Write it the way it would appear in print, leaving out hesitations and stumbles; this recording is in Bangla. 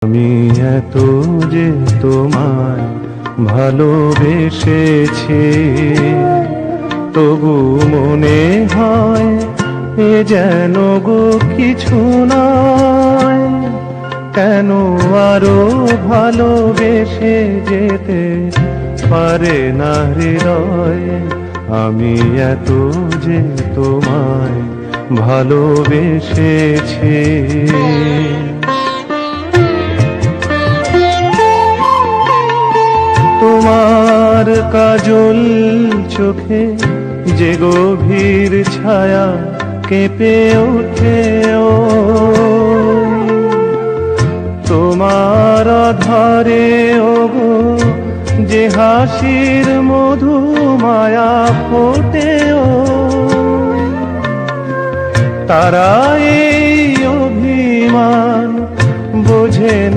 আমি এত যে তোমায় ভালোবেসেছি, তবু মনে হয় এ যেন গো কিছু নয়। কেন আরো ভালোবেসে যেতে পারে না হৃদয়? আমি এত যে তোমায় ভালোবেসেছি। তোমার কাজল চোখে যে গভীর ছায়া কেঁপে ওঠে, ও তোমার আধারে ওগো যে হাসির মধু মায়া ফোটে, ও তারা এই অভিমান বোঝে না।